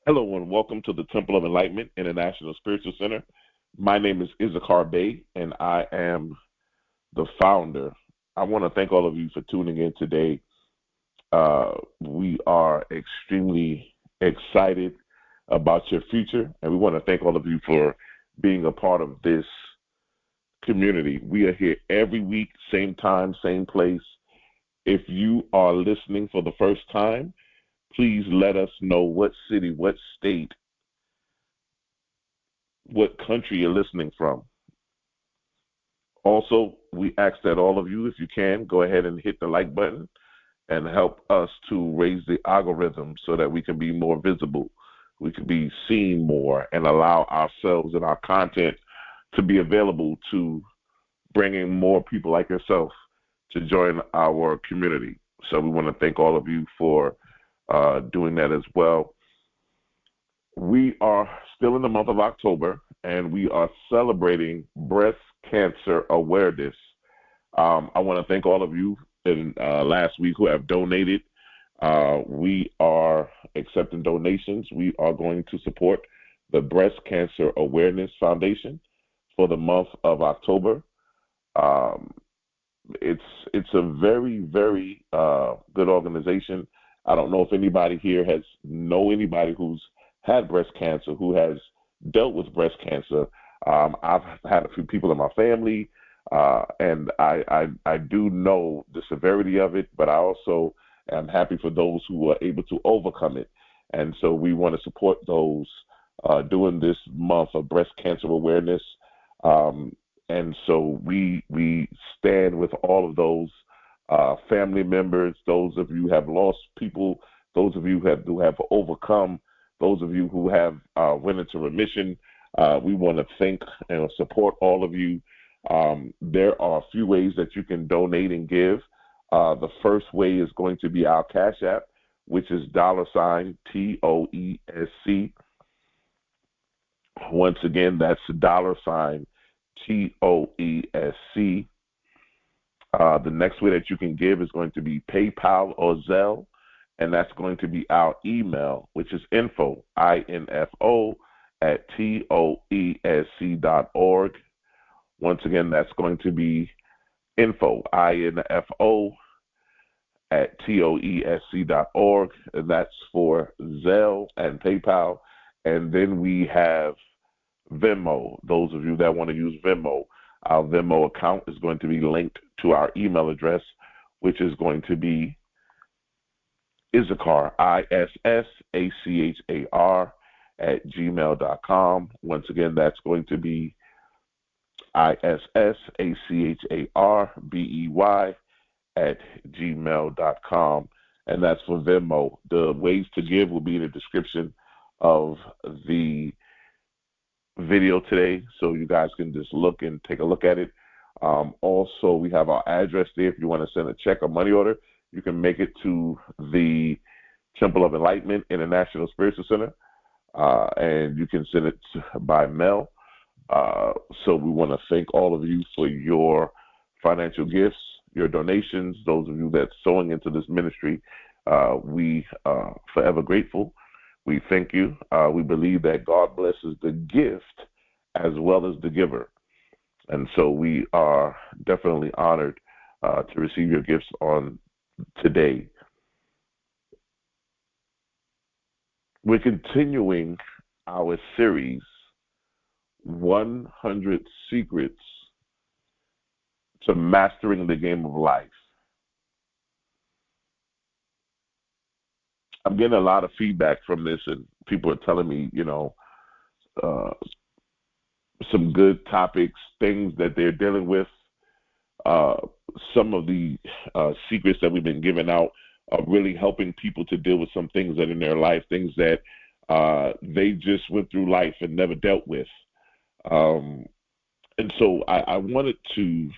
Hello and welcome to the Temple of Enlightenment International Spiritual Center. My name is Issachar Bey and I am the founder. I want to thank all of you for tuning in today. We are extremely excited about your future, and we want to thank all of you for being a part of this community. We are here every week, same time, same place. If you are listening for the first time, please let us know what city, what state, what country you're listening from. Also, we ask that all of you, if you can, go ahead and hit the like button and help us to raise the algorithm so that we can be more visible, we can be seen more, and allow ourselves and our content to be available to bringing more people like yourself to join our community. So we want to thank all of you for doing that as well. We are still in the month of October, and we are celebrating Breast Cancer Awareness. I want to thank all of you in last week who have donated. We are accepting donations. We are going to support the Breast Cancer Awareness Foundation for the month of October. It's a very, very good organization. I don't know if anybody here know anybody who's had breast cancer, who has dealt with breast cancer. I've had a few people in my family, and I do know the severity of it, but I also am happy for those who are able to overcome it. And so we want to support those during this month of breast cancer awareness. And so we stand with all of those family members, those of you who have lost people, those of you who have overcome, those of you who have went into remission. We want to thank and support all of you. There are a few ways that you can donate and give. The first way is going to be our Cash App, which is $TOESC. Once again, that's $TOESC. The next way that you can give is going to be PayPal or Zelle, and that's going to be our email, which is info, INFO, @TOESC.org. Once again, that's going to be info, INFO, @TOESC.org, and that's for Zelle and PayPal. And then we have Venmo. Those of you that want to use Venmo, our Venmo account is going to be linked to our email address, which is going to be Issachar, ISSACHAR, @gmail.com. Once again, that's going to be ISSACHARBEY @gmail.com. And that's for Venmo. The ways to give will be in the description of the video today, so you guys can just look and take a look at it. Also, we have our address there. If you want to send a check or money order, you can make it to the Temple of Enlightenment International Spiritual Center, and you can send it by mail. So we want to thank all of you for your financial gifts, your donations, those of you that's sowing into this ministry. We are forever grateful. We thank you. We believe that God blesses the gift as well as the giver. And so we are definitely honored to receive your gifts on today. We're continuing our series, 100 Secrets to Mastering the Game of Life. I'm getting a lot of feedback from this, and people are telling me, some good topics, things that they're dealing with. Some of the secrets that we've been giving out are really helping people to deal with some things that in their life, things that they just went through life and never dealt with. And so I wanted to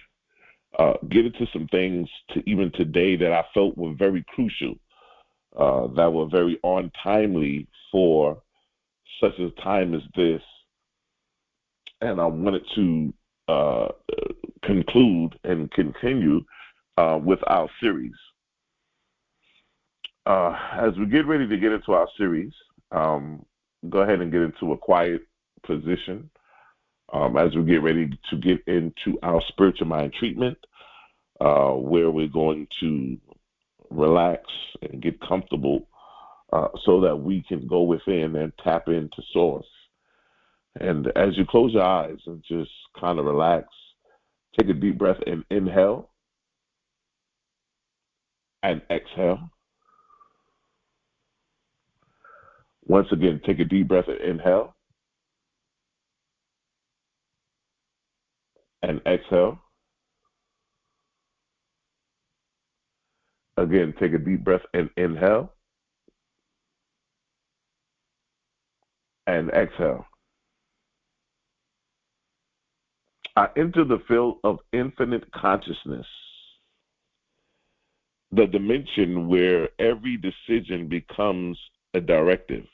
get into some things even today that I felt were very crucial, that were very on-timely for such a time as this. And I wanted to conclude and continue with our series. As we get ready to get into our series, go ahead and get into a quiet position as we get ready to get into our spiritual mind treatment, where we're going to relax and get comfortable so that we can go within and tap into source. And as you close your eyes and just kind of relax, take a deep breath and inhale and exhale. Once again, take a deep breath and inhale and exhale. Again, take a deep breath and inhale and exhale. I enter the field of infinite consciousness, the dimension where every decision becomes a directive.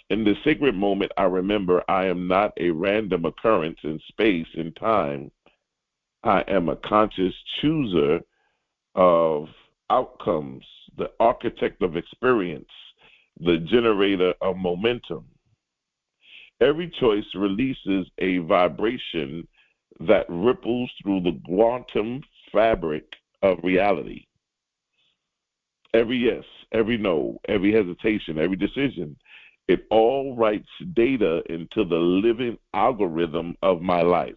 In this sacred moment, I remember I am not a random occurrence in space and time. I am a conscious chooser of outcomes, the architect of experience, the generator of momentum. Every choice releases a vibration that ripples through the quantum fabric of reality. Every yes, every no, every hesitation, every decision, it all writes data into the living algorithm of my life.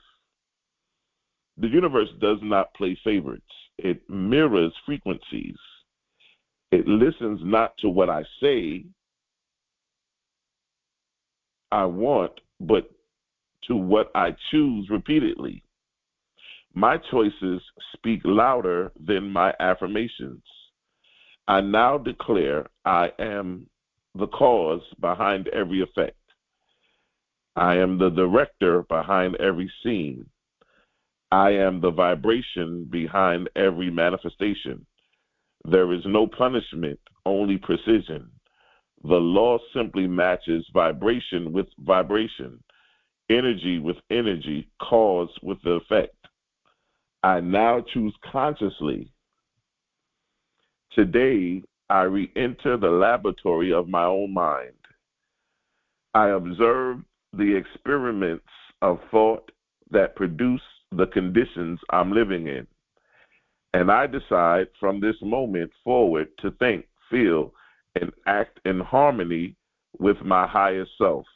The universe does not play favorites. It mirrors frequencies. It listens not to what I say I want, but to what I choose repeatedly. My choices speak louder than my affirmations. I now declare I am the cause behind every effect. I am the director behind every scene. I am the vibration behind every manifestation. There is no punishment, only precision. The law simply matches vibration with vibration, energy with energy, cause with the effect. I now choose consciously. Today, I re-enter the laboratory of my own mind. I observe the experiments of thought that produce the conditions I'm living in. And I decide from this moment forward to think, feel, and act in harmony with my higher self.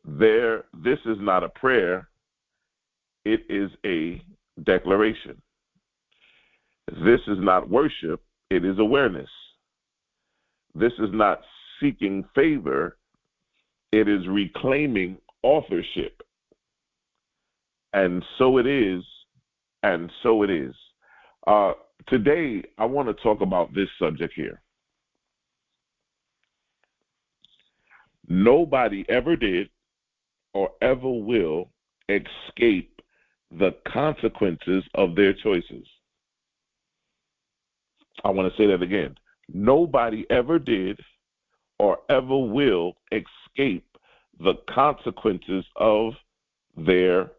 This is not a prayer, it is a declaration. This is not worship, it is awareness. This is not seeking favor, it is reclaiming authorship. And so it is, and so it is. Today, I want to talk about this subject here. Nobody ever did or ever will escape the consequences of their choices. I want to say that again. Nobody ever did or ever will escape the consequences of their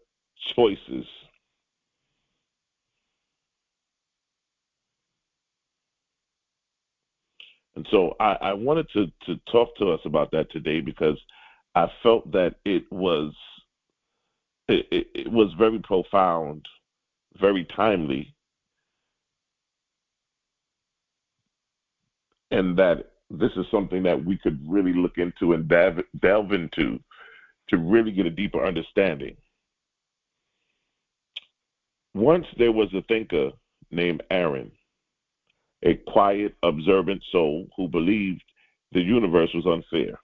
choices. And so I wanted to talk to us about that today because I felt that it was very profound, very timely, and that this is something that we could really look into and delve into to really get a deeper understanding. Once there was a thinker named Aaron, a quiet, observant soul who believed the universe was unfair.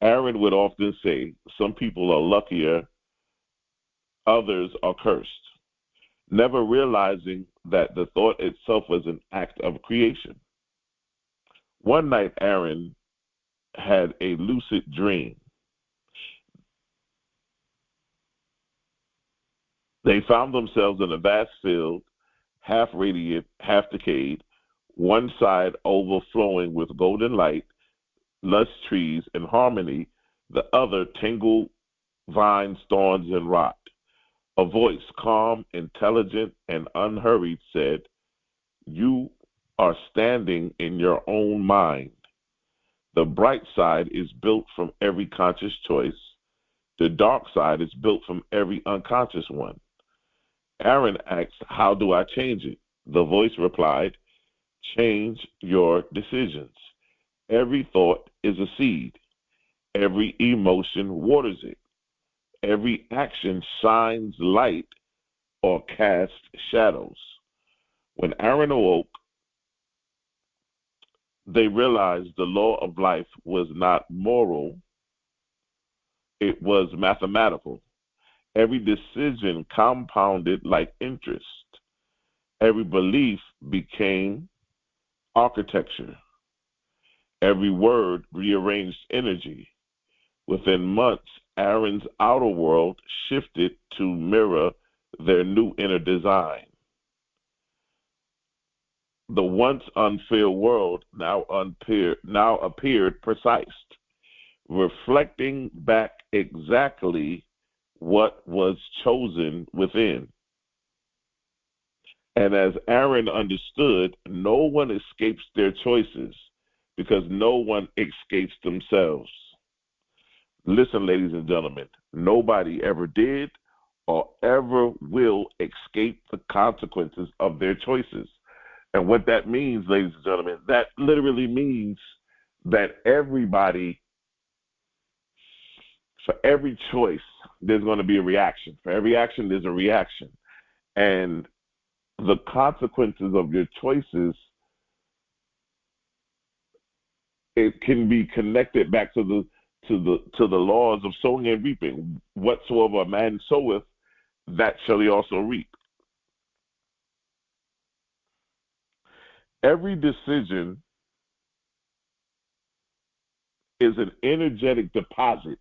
Aaron would often say, some people are luckier, others are cursed, never realizing that the thought itself was an act of creation. One night, Aaron had a lucid dream. They found themselves in a vast field, half radiant, half decayed, one side overflowing with golden light, lush trees and harmony, the other tangled vines, thorns, and rot. A voice, calm, intelligent, and unhurried, said, "You are standing in your own mind. The bright side is built from every conscious choice. The dark side is built from every unconscious one. Aaron asked, how do I change it? The voice replied, change your decisions. Every thought is a seed. Every emotion waters it. Every action shines light or casts shadows. When Aaron awoke, they realized the law of life was not moral, it was mathematical. Every decision compounded like interest. Every belief became architecture. Every word rearranged energy. Within months, Aaron's outer world shifted to mirror their new inner design. The once unfair world now appeared precise, reflecting back exactly what was chosen within. And as Aaron understood, no one escapes their choices because no one escapes themselves. Listen, ladies and gentlemen, nobody ever did or ever will escape the consequences of their choices. And what that means, ladies and gentlemen, that literally means that everybody, for every choice, there's going to be a reaction. For every action, there's a reaction. And the consequences of your choices, it can be connected back to the laws of sowing and reaping. Whatsoever a man soweth, that shall he also reap. Every decision is an energetic deposit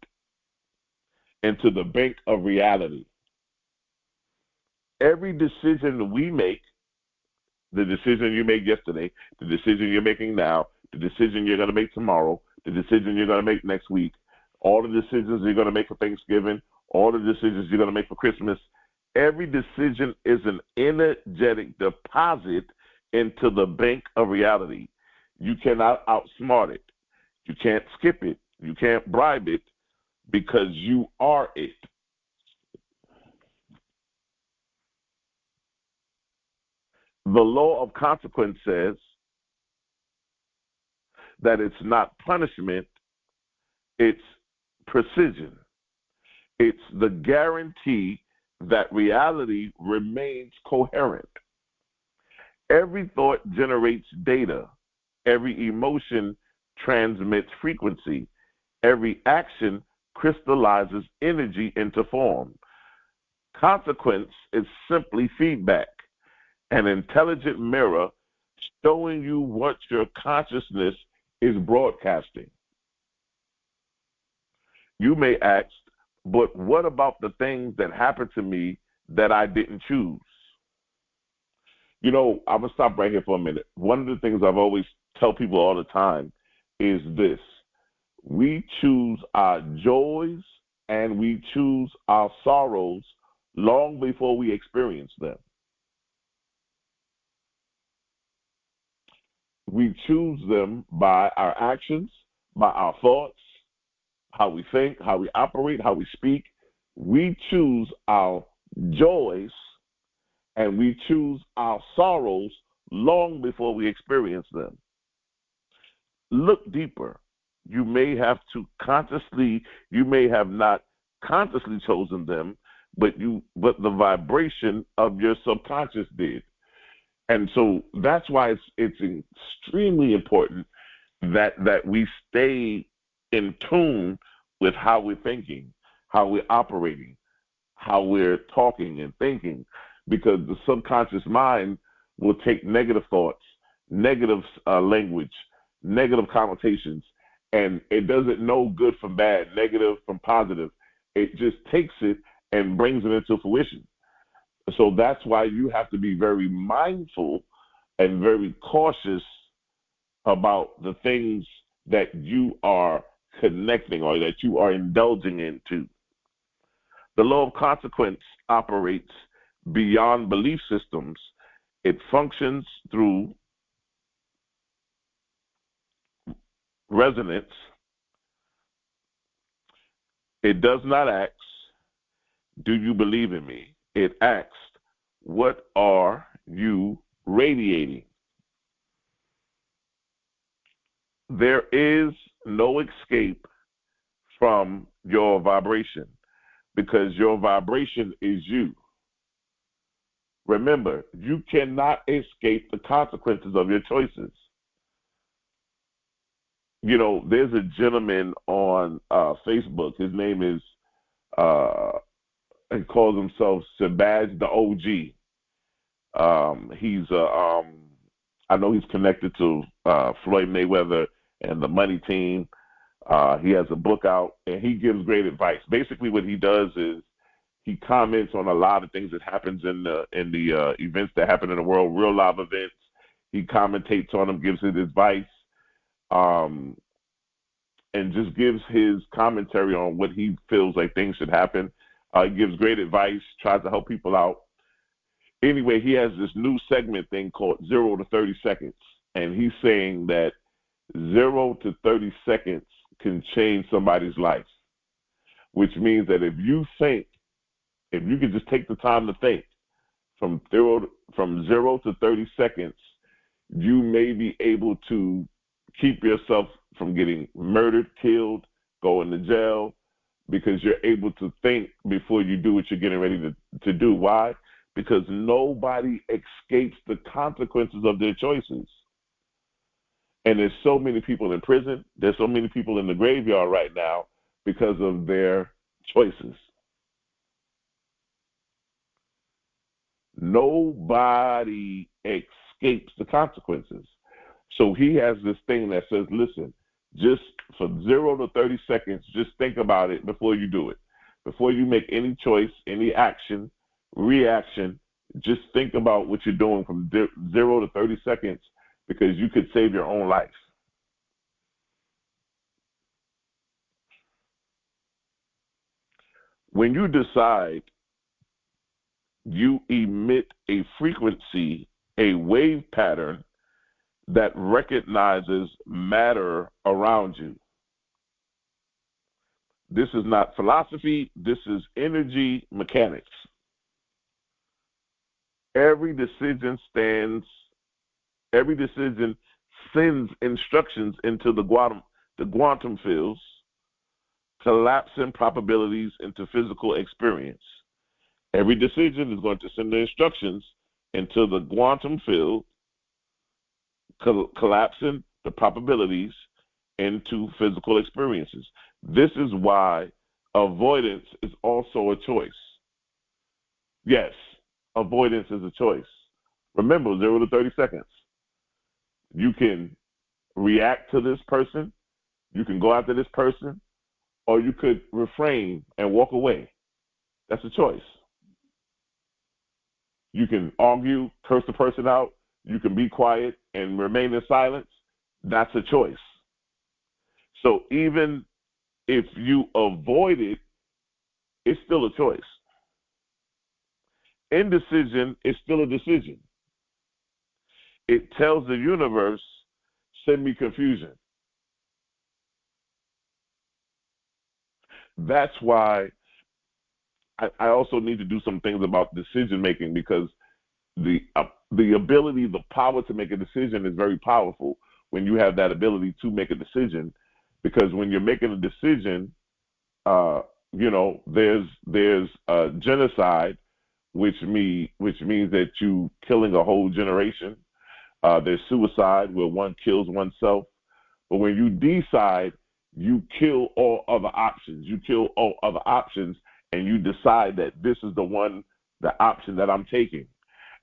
into the bank of reality. Every decision we make, the decision you made yesterday, the decision you're making now, the decision you're going to make tomorrow, the decision you're going to make next week, all the decisions you're going to make for Thanksgiving, all the decisions you're going to make for Christmas, every decision is an energetic deposit into the bank of reality. You cannot outsmart it. You can't skip it. You can't bribe it because you are it. The law of consequence says that it's not punishment, it's precision. It's the guarantee that reality remains coherent. Every thought generates data. Every emotion transmits frequency. Every action crystallizes energy into form. Consequence is simply feedback, an intelligent mirror showing you what your consciousness is broadcasting. You may ask, but what about the things that happened to me that I didn't choose? You know, I'm going to stop right here for a minute. One of the things I've always tell people all the time is this. We choose our joys and we choose our sorrows long before we experience them. We choose them by our actions, by our thoughts, how we think, how we operate, how we speak. We choose our joys and we choose our sorrows long before we experience them. Look deeper. You may have not consciously chosen them, but the vibration of your subconscious did. And so that's why it's extremely important that we stay in tune with how we're thinking, how we're operating, how we're talking and thinking, because the subconscious mind will take negative thoughts, negative language, negative connotations, and it doesn't know good from bad, negative from positive. It just takes it and brings it into fruition. So that's why you have to be very mindful and very cautious about the things that you are connecting or that you are indulging into. The law of consequence operates beyond belief systems. It functions through resonance, it does not ask, do you believe in me? It asks, what are you radiating? There is no escape from your vibration because your vibration is you. Remember, you cannot escape the consequences of your choices. You know, there's a gentleman on Facebook. His name is, he calls himself Shabazz the OG. I know he's connected to Floyd Mayweather and the Money Team. He has a book out, and he gives great advice. Basically, what he does is he comments on a lot of things that happens in the events that happen in the world, real live events. He commentates on them, gives his advice, and just gives his commentary on what he feels like things should happen. He gives great advice, tries to help people out. Anyway, he has this new segment thing called 0 to 30 seconds, and he's saying that 0 to 30 seconds can change somebody's life, which means that if you could just take the time to think from 0 to 30 seconds, you may be able to keep yourself from getting murdered, killed, going to jail, because you're able to think before you do what you're getting ready to do. Why? Because nobody escapes the consequences of their choices. And there's so many people in prison. There's so many people in the graveyard right now because of their choices. Nobody escapes the consequences. So he has this thing that says, listen, just for 0 to 30 seconds, just think about it before you do it. Before you make any choice, any action, reaction, just think about what you're doing from 0 to 30 seconds, because you could save your own life. When you decide, you emit a frequency, a wave pattern that recognizes matter around you. This is not philosophy, this is energy mechanics. Every decision sends instructions into the quantum fields, collapsing probabilities into physical experience. Every decision is going to send the instructions into the quantum field, collapsing the probabilities into physical experiences. This is why avoidance is also a choice. Yes, avoidance is a choice. Remember, 0 to 30 seconds. You can react to this person, you can go after this person, or you could refrain and walk away. That's a choice. You can argue, curse the person out. You can be quiet and remain in silence. That's a choice. So even if you avoid it, it's still a choice. Indecision is still a decision. It tells the universe, send me confusion. That's why I also need to do some things about decision making, because the ability, the power to make a decision is very powerful when you have that ability to make a decision. Because when you're making a decision, there's genocide, which means that you killing a whole generation. There's suicide, where one kills oneself. But when you decide, you kill all other options. You kill all other options, and you decide that this is the option that I'm taking.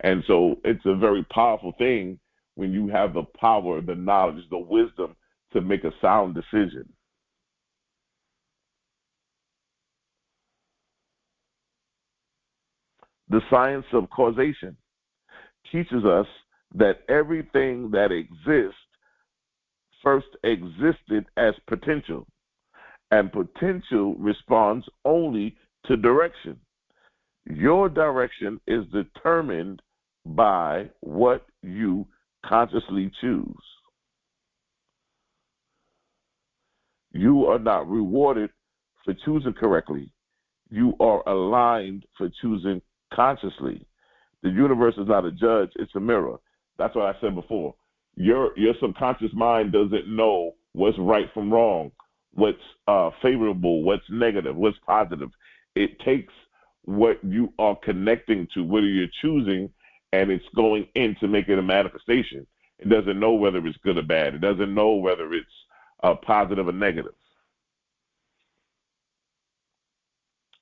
And so it's a very powerful thing when you have the power, the knowledge, the wisdom to make a sound decision. The science of causation teaches us that everything that exists first existed as potential, and potential responds only to direction. Your direction is determined by what you consciously choose. You are not rewarded for choosing correctly. You are aligned for choosing consciously. The universe is not a judge, it's a mirror. That's what I said before. Your subconscious mind doesn't know what's right from wrong, what's favorable, what's negative, what's positive. It takes what you are connecting to, whether you're choosing, and it's going in to make it a manifestation. It doesn't know whether it's good or bad. It doesn't know whether it's positive or negative.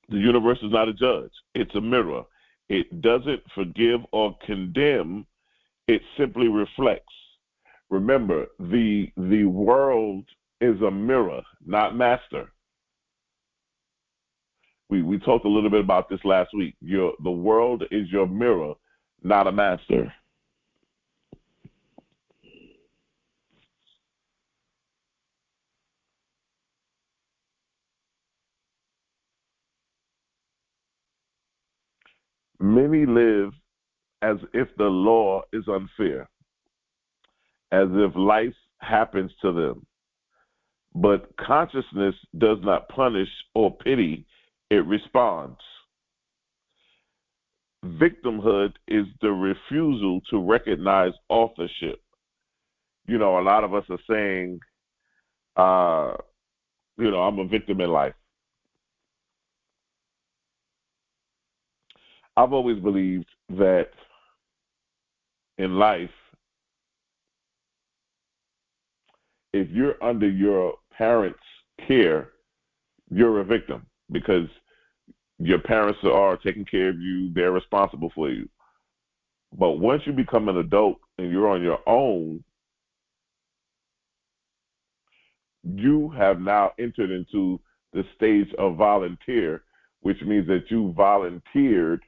The universe is not a judge. It's a mirror. It doesn't forgive or condemn. It simply reflects. Remember, the world is a mirror, not master. We talked a little bit about this last week. The world is your mirror, not a master. Many live as if the law is unfair, as if life happens to them. But consciousness does not punish or pity, it responds. Victimhood is the refusal to recognize authorship. A lot of us are saying, uh, I'm a victim in life. I've always believed that in life, if you're under your parents' care, you're a victim because your parents are taking care of you, they're responsible for you. But once you become an adult and you're on your own, you have now entered into the stage of volunteer, which means that you volunteered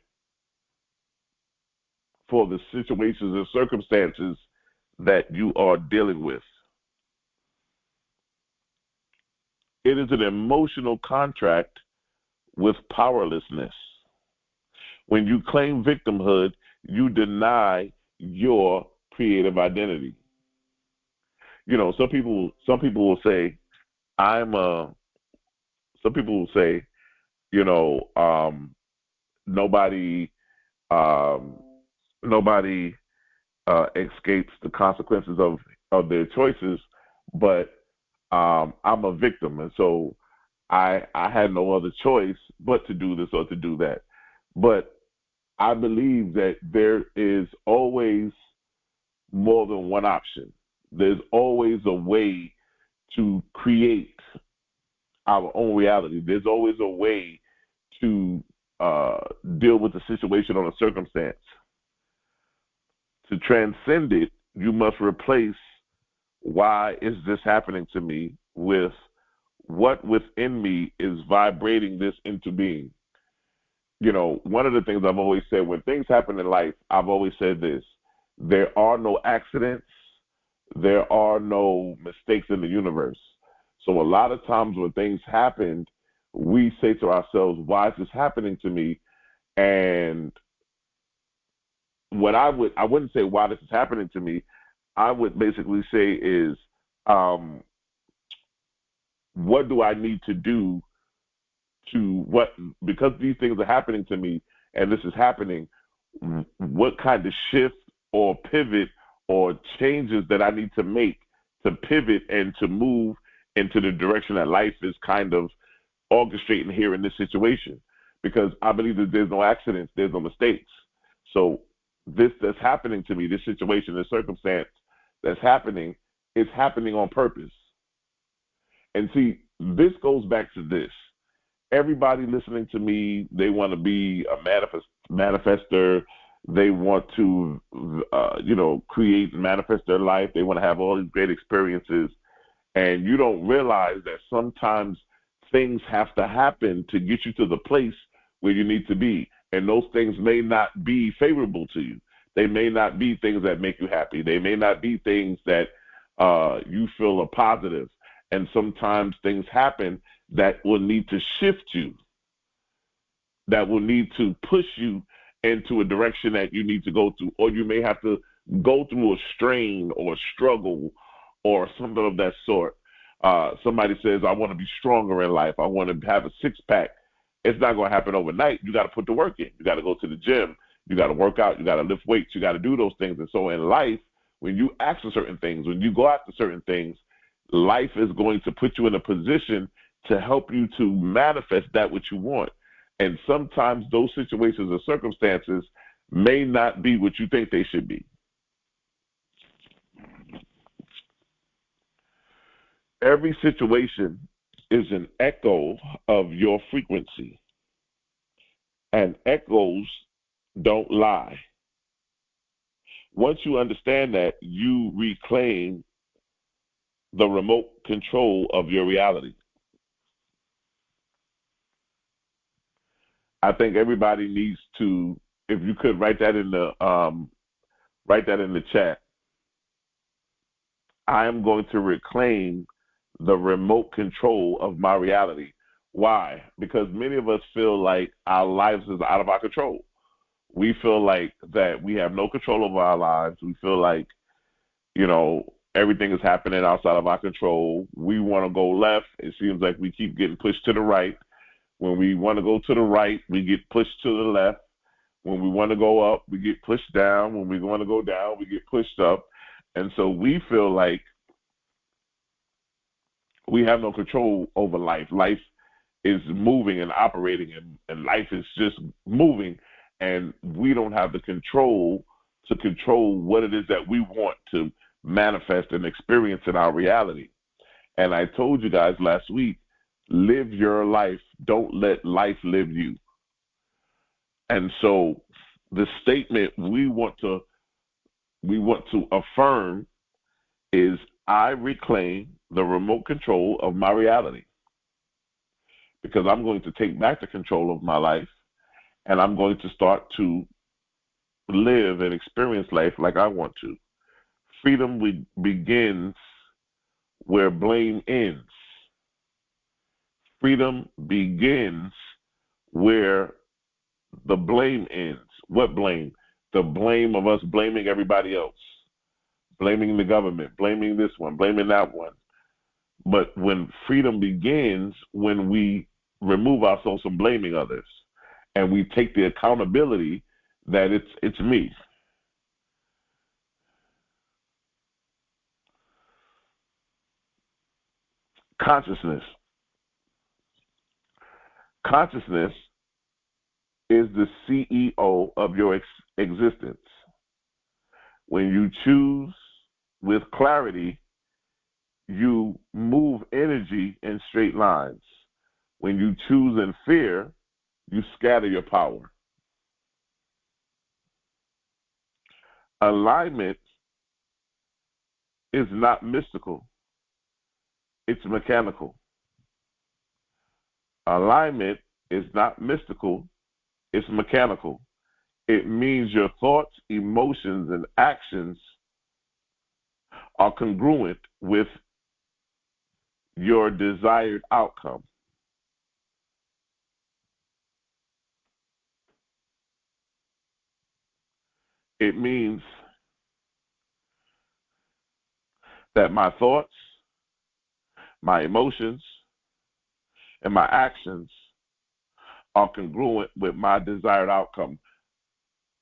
for the situations and circumstances that you are dealing with. It is an emotional contract with powerlessness. When you claim victimhood, you deny your creative identity. Some people will say, I'm a, some people will say, you know, nobody, um, nobody escapes the consequences of their choices, but I'm a victim, and so I had no other choice but to do this or to do that. But I believe that there is always more than one option. There's always a way to create our own reality. There's always a way to deal with the situation or the circumstance. To transcend it, you must replace why is this happening to me with what within me is vibrating this into being. One of the things I've always said, when things happen in life, I've always said this: there are no accidents, there are no mistakes in the universe. So a lot of times when things happen, we say to ourselves, why is this happening to me? And what I wouldn't say why this is happening to me. I would basically say is, what do I need to do because these things are happening to me and this is happening, what kind of shift or pivot or changes that I need to make to pivot and to move into the direction that life is kind of orchestrating here in this situation. Because I believe that there's no accidents, there's no mistakes. So this that's happening to me, this situation, this circumstance that's happening, is happening on purpose. And see, this goes back to this. Everybody listening to me, they want to be a manifester. They want to, create and manifest their life. They want to have all these great experiences. And you don't realize that sometimes things have to happen to get you to the place where you need to be. And those things may not be favorable to you. They may not be things that make you happy. They may not be things that you feel are positive. And sometimes things happen that will need to shift you, that will need to push you into a direction that you need to go through, or you may have to go through a strain or a struggle or something of that sort. Somebody says, I want to be stronger in life. I want to have a six-pack. It's not going to happen overnight. You got to put the work in. You got to go to the gym. You got to work out. You got to lift weights. You got to do those things. And so in life, when you ask for certain things, when you go after certain things, life is going to put you in a position to help you to manifest that which you want. And sometimes those situations or circumstances may not be what you think they should be. Every situation is an echo of your frequency, and echoes don't lie. Once you understand that, you reclaim the remote control of your reality. I think everybody needs to, if you could write that in the chat. I am going to reclaim the remote control of my reality. Why? Because many of us feel like our lives is out of our control. We feel like that we have no control over our lives. We feel like, everything is happening outside of our control. We want to go left. It seems like we keep getting pushed to the right. When we want to go to the right, we get pushed to the left. When we want to go up, we get pushed down. When we want to go down, we get pushed up. And so we feel like we have no control over life. Life is moving and operating, and life is just moving, and we don't have the control to control what it is that we want to manifest and experience in our reality. And I told you guys last week, live your life. Don't let life live you. And so the statement we want to affirm is, I reclaim the remote control of my reality, because I'm going to take back the control of my life, and I'm going to start to live and experience life like I want to. Freedom begins where blame ends. Freedom begins where the blame ends. What blame? The blame of us blaming everybody else, blaming the government, blaming this one, blaming that one. But when freedom begins, when we remove ourselves from blaming others, and we take the accountability that it's me. Consciousness. Consciousness is the CEO of your existence. When you choose with clarity, you move energy in straight lines. When you choose in fear, you scatter your power. Alignment is not mystical. It's mechanical. Alignment is not mystical. It's mechanical. It means your thoughts, emotions, and actions are congruent with your desired outcome. It means that my thoughts, my emotions, and my actions are congruent with my desired outcome.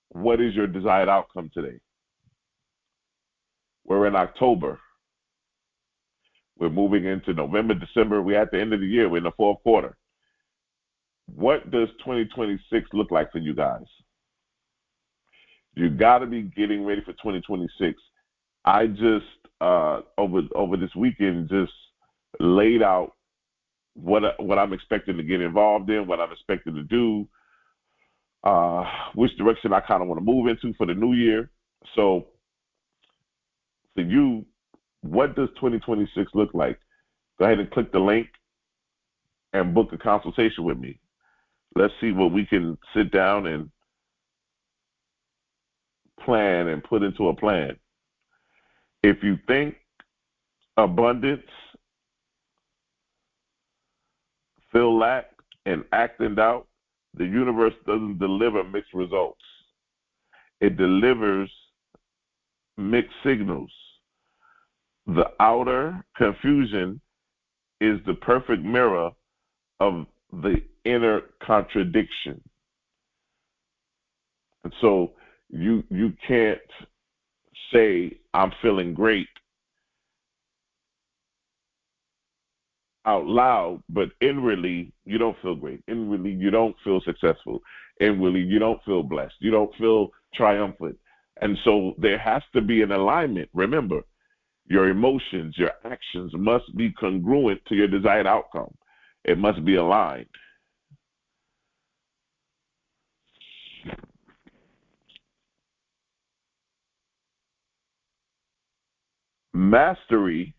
What is your desired outcome today? We're in October. We're moving into November, December. We're at the end of the year. We're in the fourth quarter. What does 2026 look like for you guys? You got to be getting ready for 2026. I just, over this weekend, just laid out what I'm expecting to get involved in, what I'm expecting to do, which direction I kind of want to move into for the new year. So for you, what does 2026 look like? Go ahead and click the link and book a consultation with me. Let's see what we can sit down and plan and put into a plan. If you think abundance, feel lack, and act in doubt, the universe doesn't deliver mixed results. It delivers mixed signals. The outer confusion is the perfect mirror of the inner contradiction. And so you can't say I'm feeling great out loud, but inwardly you don't feel great. Inwardly you don't feel successful. Inwardly you don't feel blessed. You don't feel triumphant. And so there has to be an alignment. Remember, your emotions, your actions must be congruent to your desired outcome. It must be aligned. Mastery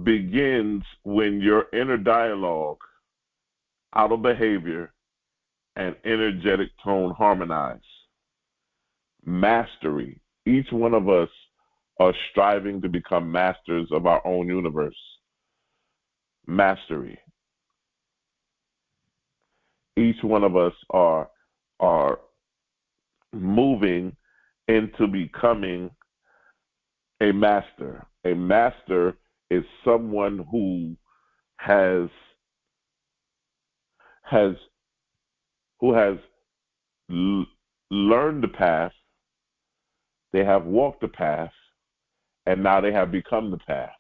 begins when your inner dialogue, outer behavior, and energetic tone harmonize. Mastery. Each one of us are striving to become masters of our own universe. Mastery. Each one of us are moving into becoming a master. A master is someone who has has who has learned the path, they have walked the path, and now they have become the path.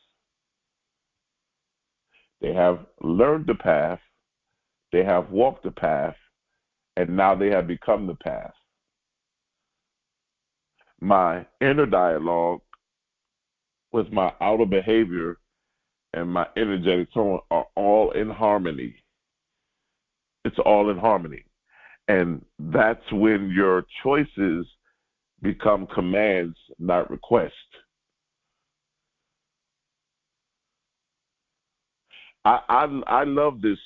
They have learned the path, they have walked the path, and now they have become the path. My inner dialogue with my outer behavior and my energetic tone are all in harmony. It's all in harmony. And that's when your choices become commands, not requests. I love this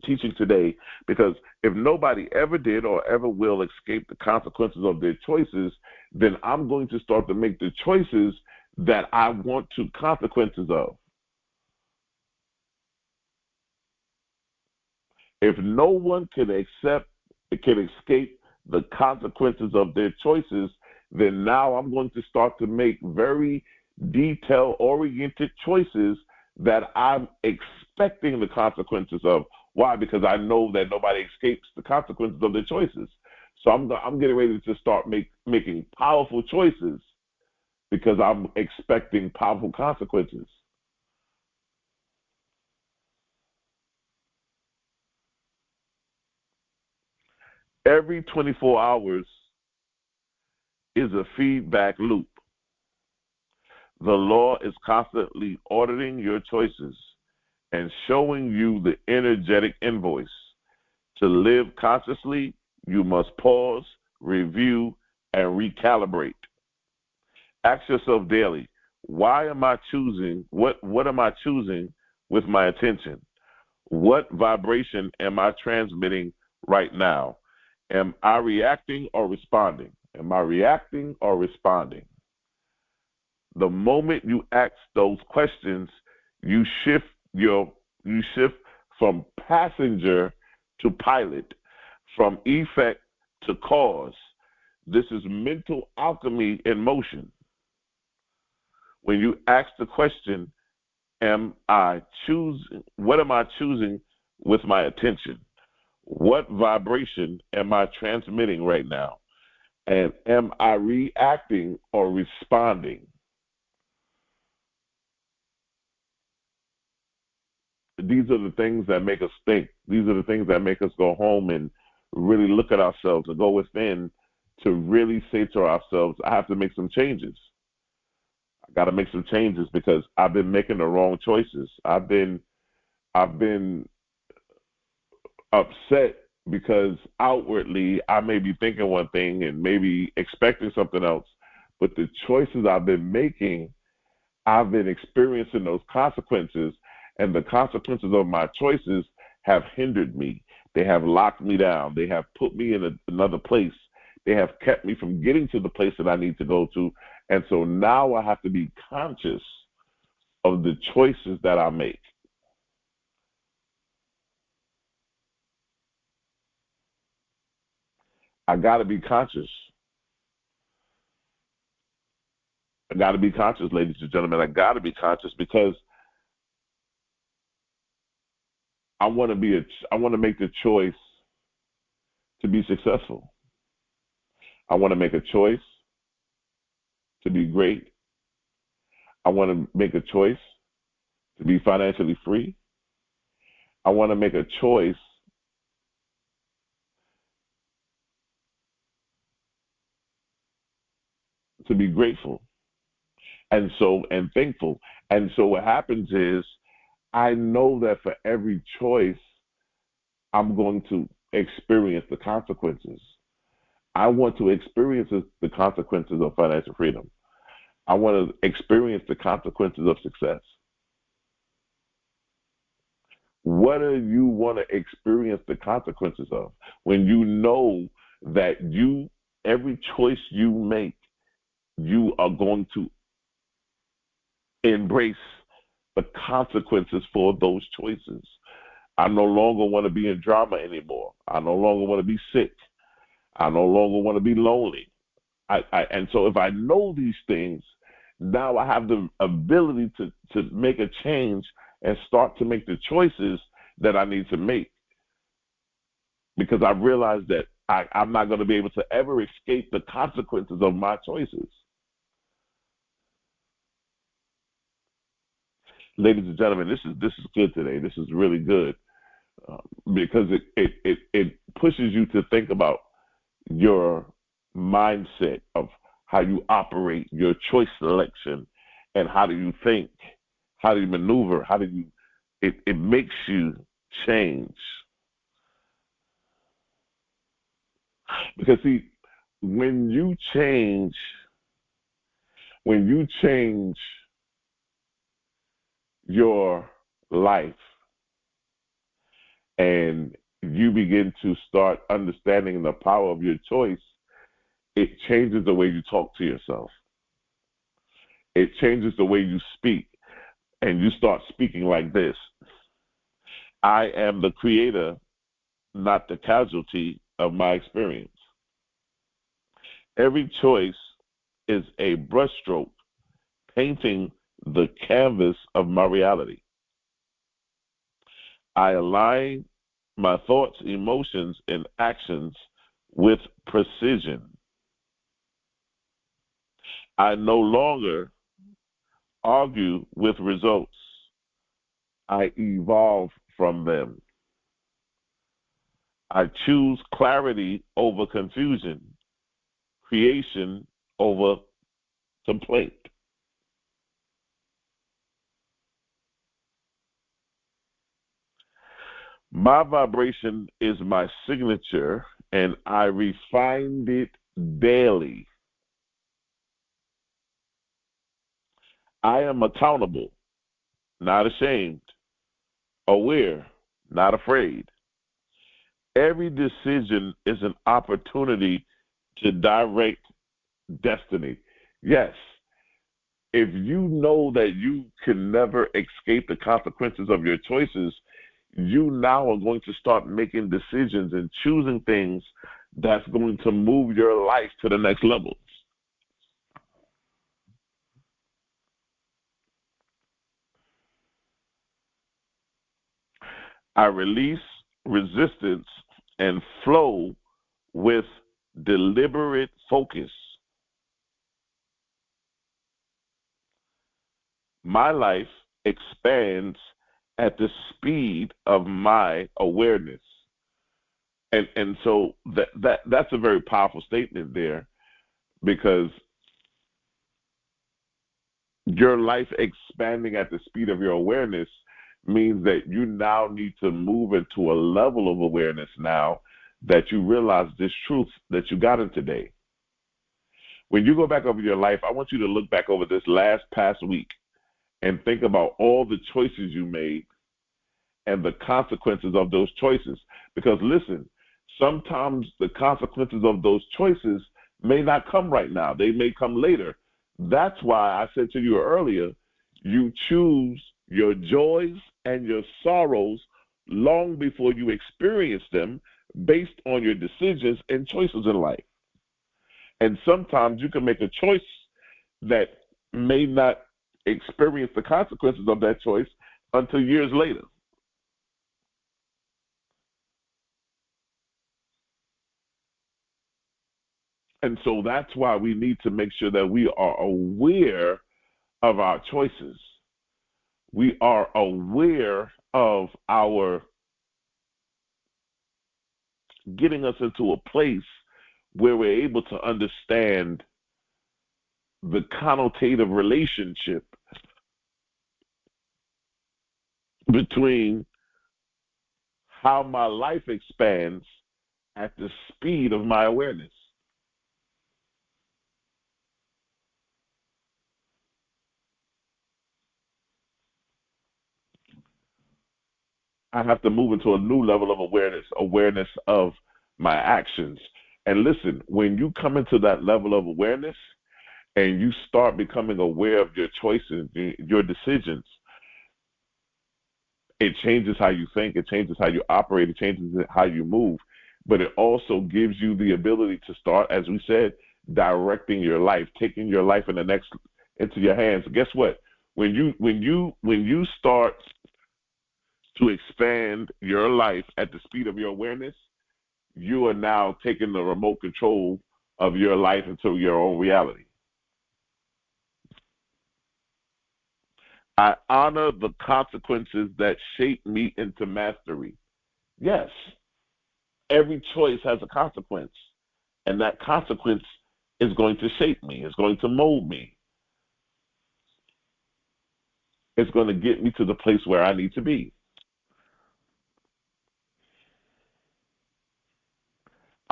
teaching today, because if nobody ever did or ever will escape the consequences of their choices, then I'm going to start to make the choices that I want to consequences of. If no one can escape the consequences of their choices, then now I'm going to start to make very detail oriented choices that I'm expecting the consequences of. Why? Because I know that nobody escapes the consequences of their choices. So I'm getting ready to start making powerful choices because I'm expecting powerful consequences. Every 24 hours is a feedback loop. The law is constantly auditing your choices and showing you the energetic invoice. To live consciously, you must pause, review, and recalibrate. Ask yourself daily, why am I choosing? What am I choosing with my attention? What vibration am I transmitting right now? Am I reacting or responding? Am I reacting or responding? The moment you ask those questions, you shift you shift from passenger to pilot, from effect to cause. This is mental alchemy in motion. When you ask the question, what am I choosing with my attention? What vibration am I transmitting right now? And am I reacting or responding? These are the things that make us think. These are the things that make us go home and really look at ourselves and go within to really say to ourselves, I have to make some changes. I got to make some changes because I've been making the wrong choices. I've been upset because outwardly I may be thinking one thing and maybe expecting something else, but the choices I've been making, I've been experiencing those consequences, and the consequences of my choices have hindered me. They have locked me down. They have put me in another place. They have kept me from getting to the place that I need to go to. And so now I have to be conscious of the choices that I make. I got to be conscious. I got to be conscious, ladies and gentlemen. I got to be conscious because I want to make the choice to be successful. I want to make a choice to be great. I want to make a choice to be financially free. I want to make a choice to be grateful and thankful. And so what happens is I know that for every choice, I'm going to experience the consequences. I want to experience the consequences of financial freedom. I want to experience the consequences of success. What do you want to experience the consequences of when you know that every choice you make, you are going to embrace the consequences for those choices? I no longer want to be in drama anymore. I no longer want to be sick. I no longer want to be lonely. And so if I know these things, now I have the ability to make a change and start to make the choices that I need to make, because I realize that I'm not going to be able to ever escape the consequences of my choices. Ladies and gentlemen, this is good today. This is really good, because it pushes you to think about your mindset of how you operate, your choice selection, and how do you think, how do you maneuver, it makes you change. Because see, when you change your life and you begin to start understanding the power of your choice, it changes the way you talk to yourself. It changes the way you speak, and you start speaking like this: I am the creator, not the casualty of my experience. Every choice is a brushstroke painting the canvas of my reality. I align my thoughts, emotions, and actions with precision. I no longer argue with results. I evolve from them. I choose clarity over confusion, creation over complaint. My vibration is my signature, and I refine it daily. I am accountable, not ashamed, aware, not afraid. Every decision is an opportunity to direct destiny. Yes, if you know that you can never escape the consequences of your choices, you now are going to start making decisions and choosing things that's going to move your life to the next level. I release resistance and flow with deliberate focus. My life expands at the speed of my awareness. And so that's a very powerful statement there, because your life expanding at the speed of your awareness means that you now need to move into a level of awareness now that you realize this truth that you got in today. When you go back over your life, I want you to look back over this past week and think about all the choices you made and the consequences of those choices. Because listen, sometimes the consequences of those choices may not come right now. They may come later. That's why I said to you earlier, you choose your joys and your sorrows long before you experience them, based on your decisions and choices in life. And sometimes you can make a choice that may not experience the consequences of that choice until years later. And so that's why we need to make sure that we are aware of our choices. We are aware of our getting us into a place where we're able to understand the connotative relationship between how my life expands at the speed of my awareness. I have to move into a new level of awareness of my actions. And listen, when you come into that level of awareness and you start becoming aware of your choices, your decisions, it changes how you think, it changes how you operate, it changes how you move. But it also gives you the ability to start, as we said, directing your life, taking your life into your hands. Guess what? When you start to expand your life at the speed of your awareness, you are now taking the remote control of your life into your own reality. I honor the consequences that shape me into mastery. Yes, every choice has a consequence, and that consequence is going to shape me, it's going to mold me, it's going to get me to the place where I need to be.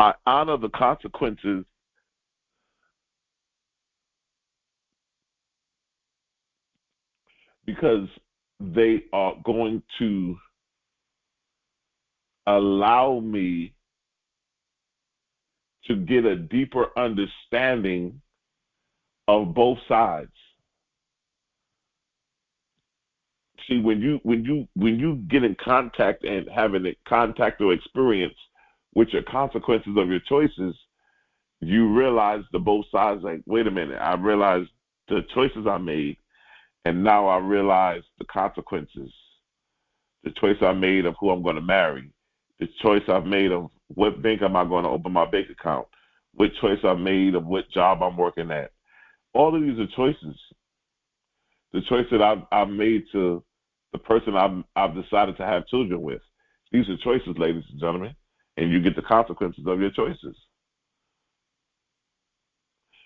I honor the consequences because they are going to allow me to get a deeper understanding of both sides. See, when you get in contact and having a contact or experience with your consequences of your choices, you realize the both sides. Like, wait a minute, I realized the choices I made, and now I realize the consequences. The choice I made of who I'm going to marry, the choice I've made of what bank am I going to open my bank account, what choice I've made of what job I'm working at. All of these are choices. The choice that I've made to the person I've decided to have children with. These are choices, ladies and gentlemen, and you get the consequences of your choices.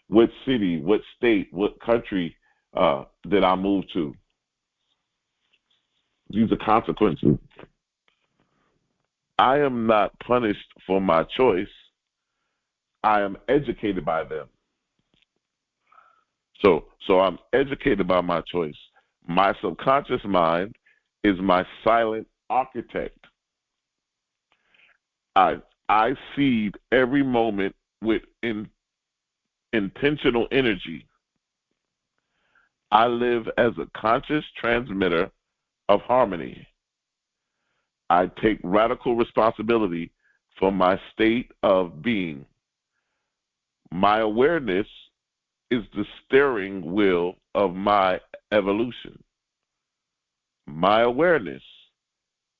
What city, what state, what country did I move to? These are consequences. I am not punished for my choice. I am educated by them. So I'm educated by my choice. My subconscious mind is my silent architect. I I feed every moment with intentional energy. I live as a conscious transmitter of harmony. I take radical responsibility for my state of being. My awareness is the steering wheel of my evolution. My awareness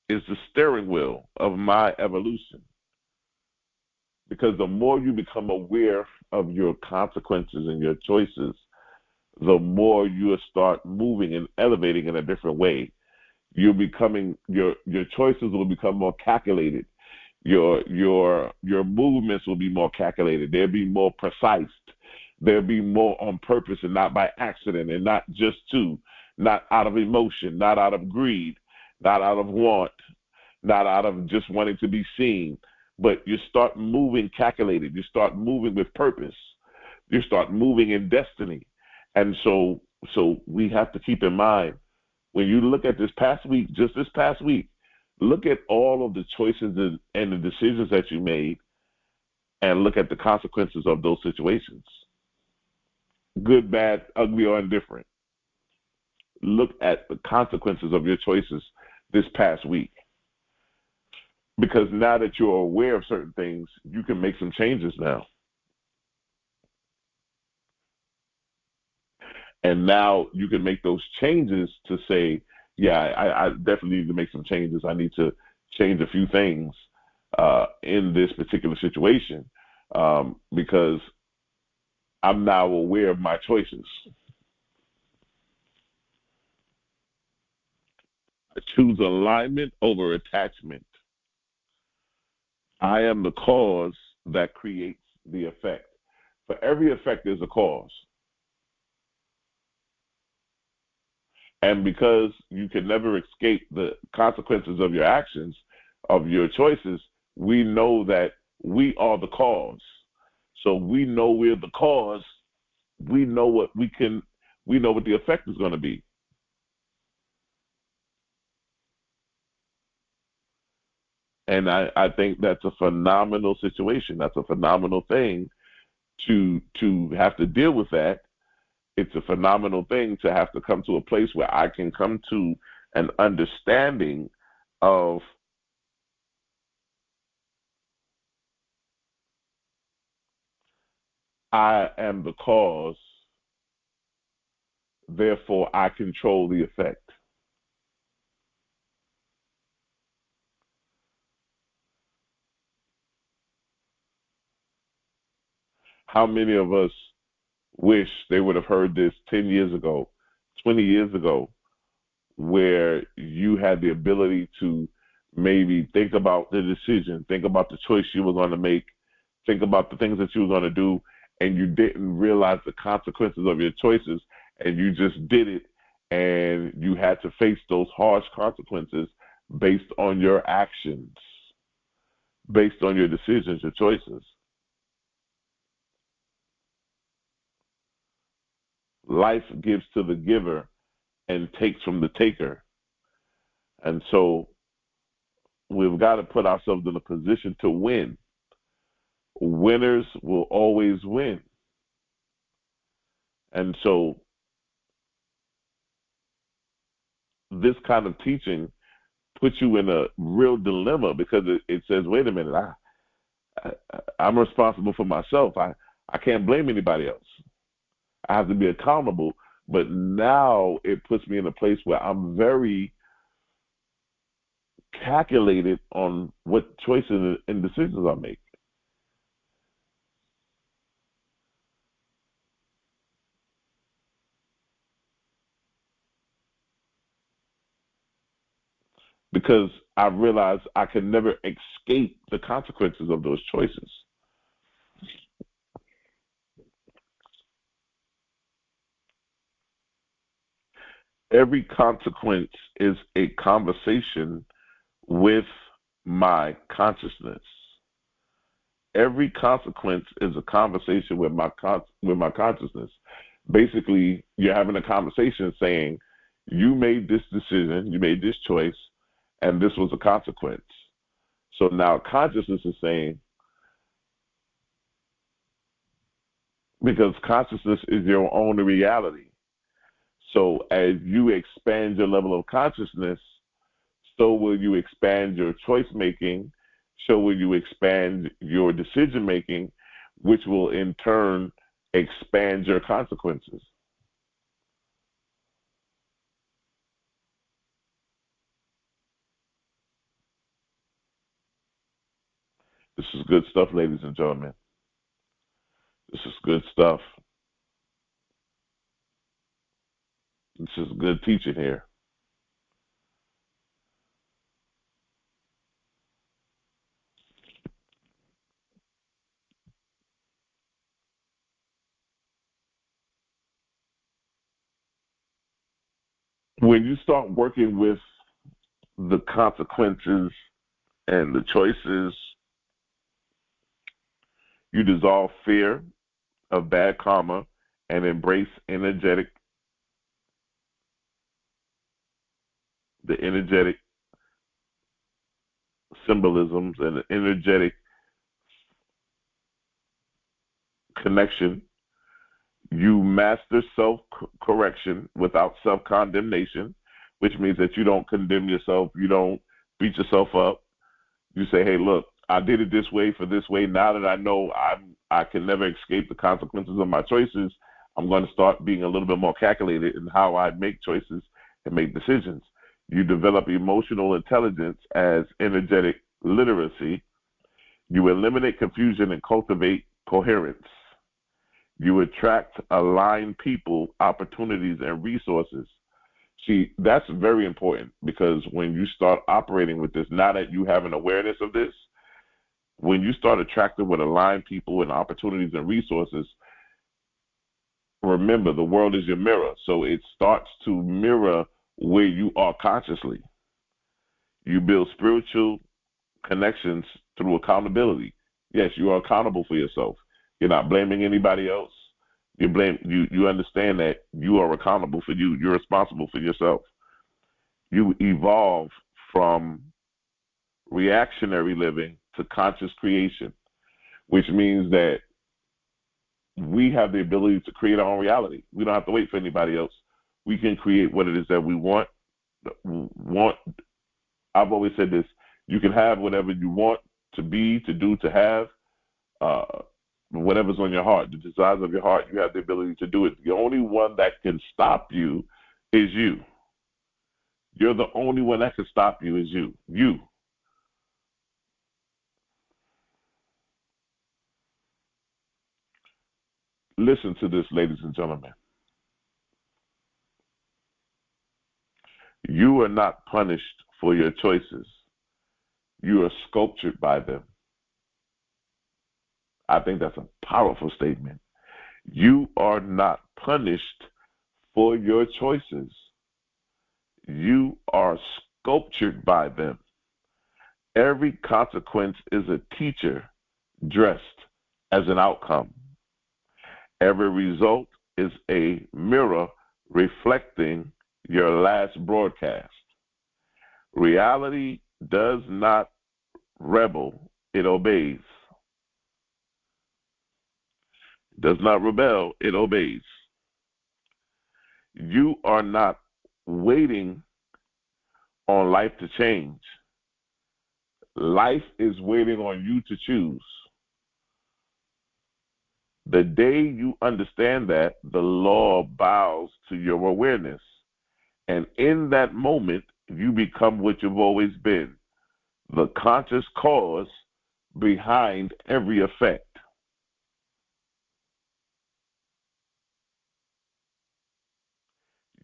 is the steering wheel of my evolution. Because the more you become aware of your consequences and your choices, the more you start moving and elevating in a different way. You're becoming your choices will become more calculated. Your movements will be more calculated. They'll be more precise. They'll be more on purpose and not by accident, and not just not out of emotion, not out of greed, not out of want, not out of just wanting to be seen. But you start moving calculated. You start moving with purpose. You start moving in destiny. And so we have to keep in mind, when you look at this past week, just this past week, look at all of the choices and the decisions that you made, and look at the consequences of those situations. Good, bad, ugly, or indifferent. Look at the consequences of your choices this past week. Because now that you're aware of certain things, you can make some changes now. And now you can make those changes to say, yeah, I definitely need to make some changes. I need to change a few things in this particular situation because I'm now aware of my choices. I choose alignment over attachment. I am the cause that creates the effect. For every effect, there's a cause. And because you can never escape the consequences of your actions, of your choices, we know that we are the cause. So we know we're the cause. We know what we know what the effect is going to be. And I think that's a phenomenal situation. That's a phenomenal thing to have to deal with that. It's a phenomenal thing to have to come to a place where I can come to an understanding of I am the cause, therefore I control the effect. How many of us wish they would have heard this 10 years ago, 20 years ago, where you had the ability to maybe think about the decision, think about the choice you were going to make, think about the things that you were going to do, and you didn't realize the consequences of your choices, and you just did it, and you had to face those harsh consequences based on your actions, based on your decisions, your choices. Life gives to the giver and takes from the taker. And so we've got to put ourselves in a position to win. Winners will always win. And so this kind of teaching puts you in a real dilemma because it says, wait a minute, I'm responsible for myself. I can't blame anybody else. I have to be accountable. But now it puts me in a place where I'm very calculated on what choices and decisions I make. Because I realize I can never escape the consequences of those choices. Every consequence is a conversation with my consciousness. Every consequence is a conversation with my consciousness. Basically, you're having a conversation saying, you made this decision, you made this choice, and this was a consequence. So now consciousness is saying, because consciousness is your own reality. So as you expand your level of consciousness, so will you expand your choice making, so will you expand your decision making, which will in turn expand your consequences. This is good stuff, ladies and gentlemen. This is good stuff. This is good teaching here. When you start working with the consequences and the choices, you dissolve fear of bad karma and embrace the energetic symbolisms and the energetic connection. You master self-correction without self-condemnation, which means that you don't condemn yourself, you don't beat yourself up. You say, hey, look, I did it this way for this way. Now that I know I can never escape the consequences of my choices, I'm going to start being a little bit more calculated in how I make choices and make decisions. You develop emotional intelligence as energetic literacy. You eliminate confusion and cultivate coherence. You attract aligned people, opportunities, and resources. See, that's very important because when you start operating with this, now that you have an awareness of this, when you start attracting with aligned people and opportunities and resources, remember the world is your mirror. So it starts to mirror where you are consciously. You build spiritual connections through accountability. Yes, you are accountable for yourself. You're not blaming anybody else. You understand that you are accountable for you. You're responsible for yourself. You evolve from reactionary living to conscious creation, which means that we have the ability to create our own reality. We don't have to wait for anybody else. We can create what it is that we want. I've always said this: you can have whatever you want to be, to do, to have. Whatever's on your heart, the desires of your heart, you have the ability to do it. The only one that can stop you is you. You're the only one that can stop you is you. You. Listen to this, ladies and gentlemen. You are not punished for your choices. You are sculptured by them. I think that's a powerful statement. You are not punished for your choices. You are sculptured by them. Every consequence is a teacher dressed as an outcome. Every result is a mirror reflecting your last broadcast. Reality does not rebel, it obeys. Does not rebel, it obeys. You are not waiting on life to change. Life is waiting on you to choose. The day you understand that, the law bows to your awareness. And in that moment, you become what you've always been, the conscious cause behind every effect.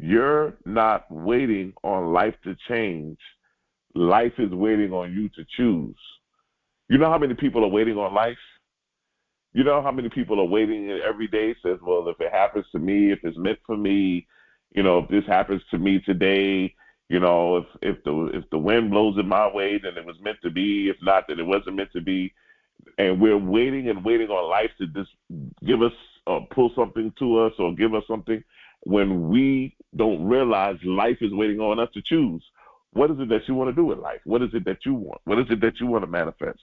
You're not waiting on life to change. Life is waiting on you to choose. You know how many people are waiting on life? You know how many people are waiting every day, says, well, if it happens to me, if it's meant for me, if this happens to me today, if the wind blows in my way, then it was meant to be. If not, then it wasn't meant to be. And we're waiting and waiting on life to just give us or pull something to us or give us something when we don't realize life is waiting on us to choose. What is it that you want to do with life? What is it that you want? What is it that you want to manifest?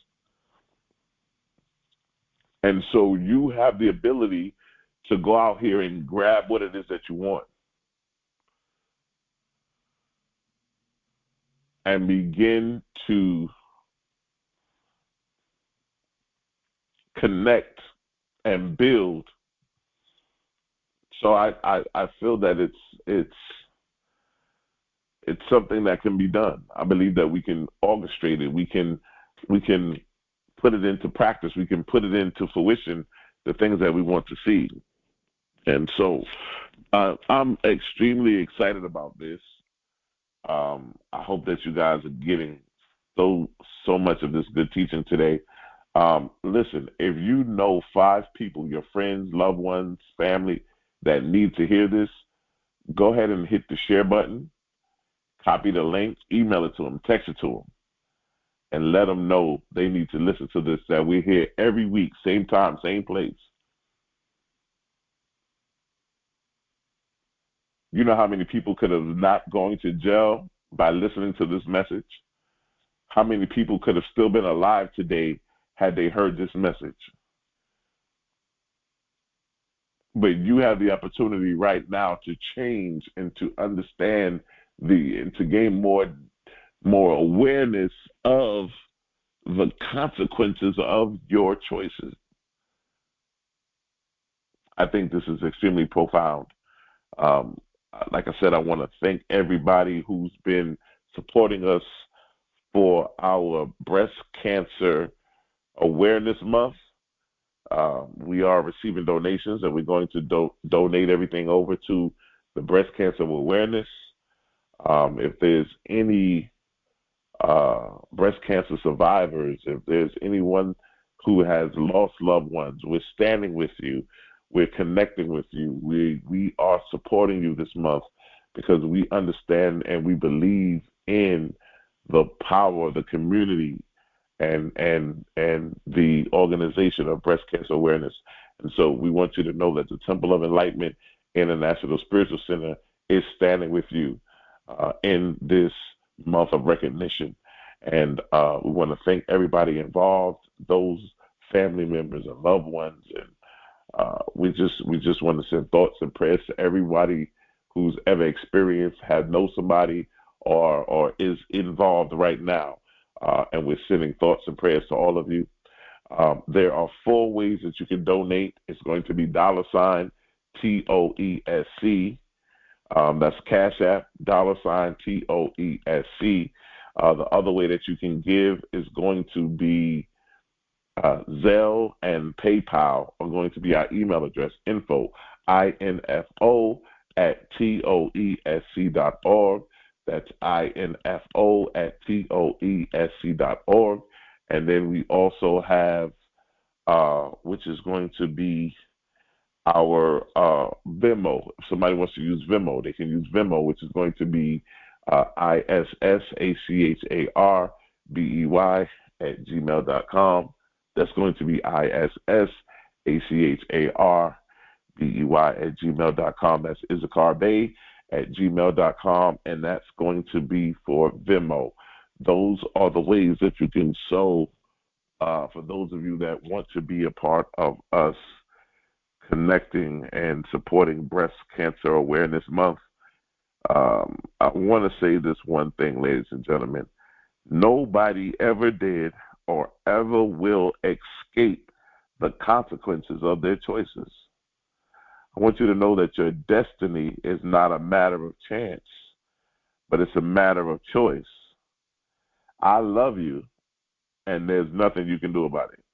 And so you have the ability to go out here and grab what it is that you want and begin to connect and build. So I feel that it's something that can be done. I believe that we can orchestrate it. We can put it into practice. We can put it into fruition, the things that we want to see. And so I'm extremely excited about this. I hope that you guys are getting so much of this good teaching today. Listen, if you know 5 people, your friends, loved ones, family, that need to hear this, go ahead and hit the share button, copy the link, email it to them, text it to them, and let them know they need to listen to this, that we're here every week, same time, same place. You know how many people could have not gone to jail by listening to this message? How many people could have still been alive today had they heard this message? But you have the opportunity right now to change and to understand and to gain more awareness of the consequences of your choices. I think this is extremely profound. Um, like I said, I want to thank everybody who's been supporting us for our breast cancer awareness month. We are receiving donations, and we're going to donate everything over to the breast cancer awareness. If there's any breast cancer survivors, if there's anyone who has lost loved ones, we're standing with you. We're connecting with you. We are supporting you this month because we understand and we believe in the power of the community and the organization of breast cancer awareness. And so we want you to know that the Temple of Enlightenment International Spiritual Center is standing with you in this month of recognition. And we want to thank everybody involved, those family members and loved ones. And we just want to send thoughts and prayers to everybody who's ever experienced, had know somebody, or is involved right now. And we're sending thoughts and prayers to all of you. There are 4 ways that you can donate. It's going to be $TOESC. That's Cash App, $TOESC. The other way that you can give is going to be Zelle and PayPal are going to be our email address, info@toesc.org. That's info@toesc.org. And then we also have, which is going to be our Venmo. If somebody wants to use Venmo, they can use Venmo, which is going to be ISSACHARBEY That's going to be ISSACHARBEY@gmail.com. That's Issachar Bey @gmail.com, and that's going to be for Venmo. Those are the ways that you can sow for those of you that want to be a part of us connecting and supporting Breast Cancer Awareness Month. I want to say this one thing, ladies and gentlemen. Nobody ever did or ever will escape the consequences of their choices. I want you to know that your destiny is not a matter of chance, but it's a matter of choice. I love you, and there's nothing you can do about it.